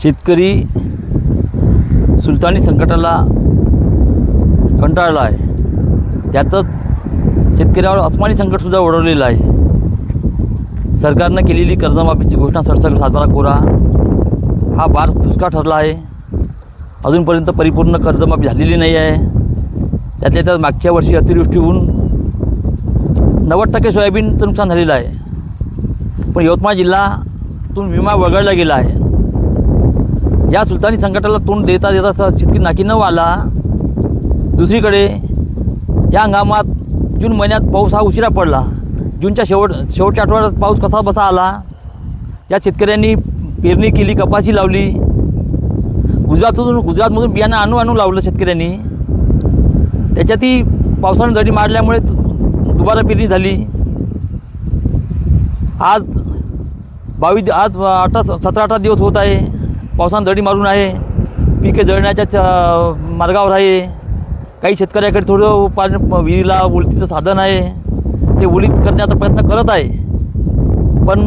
शेतकरी सुलतानी संकटाला कंटाळला आहे. त्यातच शेतकऱ्यावर अस्मानी संकटसुद्धा ओढवलेलं आहे. सरकारनं केलेली कर्जमाफीची घोषणा सरसकट सातबारा कोरा हा बार दुष्काळ ठरला आहे. अजूनपर्यंत परिपूर्ण कर्जमाफी झालेली नाही आहे. त्यातल्या त्यात मागच्या वर्षी अतिवृष्टी होऊन 90% सोयाबीनचं नुकसान झालेलं आहे. पण यवतमाळ जिल्ह्यातून विमा वगळला गेला आहे. या सुलतानी संकटाला तोंड देता देता शेतकरी नाकी न आला. दुसरीकडे या हंगामात जून महिन्यात पाऊस हा उशिरा पडला. जूनच्या शेवटच्या आठवड्यात पाऊस कसा बसा आला. या शेतकऱ्यांनी पेरणी केली, कपाशी लावली. गुजरातमधून बियाणं आणून लावलं शेतकऱ्यांनी. त्याच्यातही पावसानं दडी मारल्यामुळे दुबारा पेरणी झाली. आज 17-18 दिवस होत आहे. पावसानं दडी मारून आहे. पिके जळण्याच्या मार्गावर आहे. काही शेतकऱ्याकडे थोडं पाणी विहिरीला ओलितीचं साधन आहे. ते ओलित करण्याचा प्रयत्न करत आहे. पण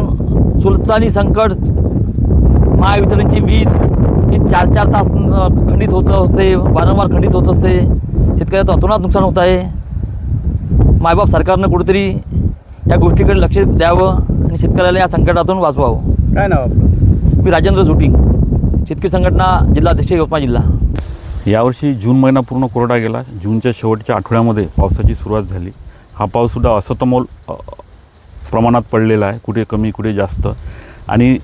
सुलतानी संकट महावितरणची वीज ही 4-4 तास खंडित होत असते. वारंवार खंडित होत असते. शेतकऱ्याचं अतोनात नुकसान होत आहे. मायबाप सरकारनं कुठेतरी या गोष्टीकडे लक्ष द्यावं आणि शेतकऱ्याला या संकटातून वाचवावं. काय नाव आपलं? मी राजेंद्र झुटिंग, शेतकरी संघटना जिल्हाध्यक्ष यवतमाळ जिल्हा. यावर्षी जून महिना पूर्ण कोरडा गेला. जूनच्या शेवटच्या आठवड्यामध्ये पावसाची सुरुवात झाली. हा पाऊससुद्धा असतोल प्रमाणात पडलेला आहे, कुठे कमी कुठे जास्त. आणि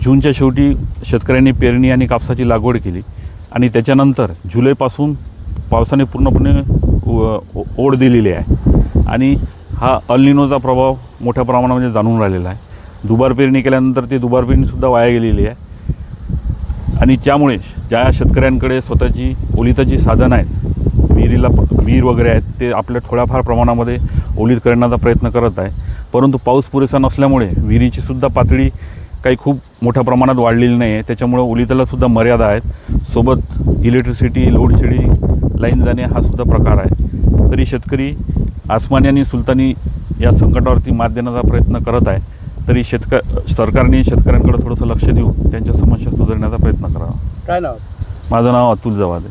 जूनच्या शेवटी शेतकऱ्यांनी पेरणी आणि कापसाची लागवड केली आणि त्याच्यानंतर जुलैपासून पावसाने पूर्णपणे ओढ दिलेली आहे. आणि हा अल निनोचा प्रभाव मोठ्या प्रमाणामध्ये जाणून राहिलेला आहे. दुबार पेरणी केल्यानंतर ती दुबार पेरणीसुद्धा वाया गेलेली आहे. आणि त्यामुळे ज्या शेतकऱ्यांकडे स्वतःची ओलिताची साधनं आहेत, विहीर वगैरे आहेत, ते आपल्या थोड्याफार प्रमाणामध्ये ओलीत करण्याचा प्रयत्न करत आहे. परंतु पाऊस पुरेसा नसल्यामुळे विहिरीचीसुद्धा पातळी काही खूप मोठ्या प्रमाणात वाढलेली नाही आहे. त्याच्यामुळे ओलितालासुद्धा मर्यादा आहेत. सोबत इलेक्ट्रिसिटी, लोडशेडिंग, लाईन जाणे हा सुद्धा प्रकार आहे. तरी शेतकरी आसमानी आणि सुलतानी या संकटावरती मात देण्याचा प्रयत्न करत आहे. तरी सरकारने शेतकऱ्यांकडे थोडंसं लक्ष देऊन त्यांच्या समस्या सुधारण्याचा प्रयत्न करावा. काय नाव? माझं नाव अतुल जवादे.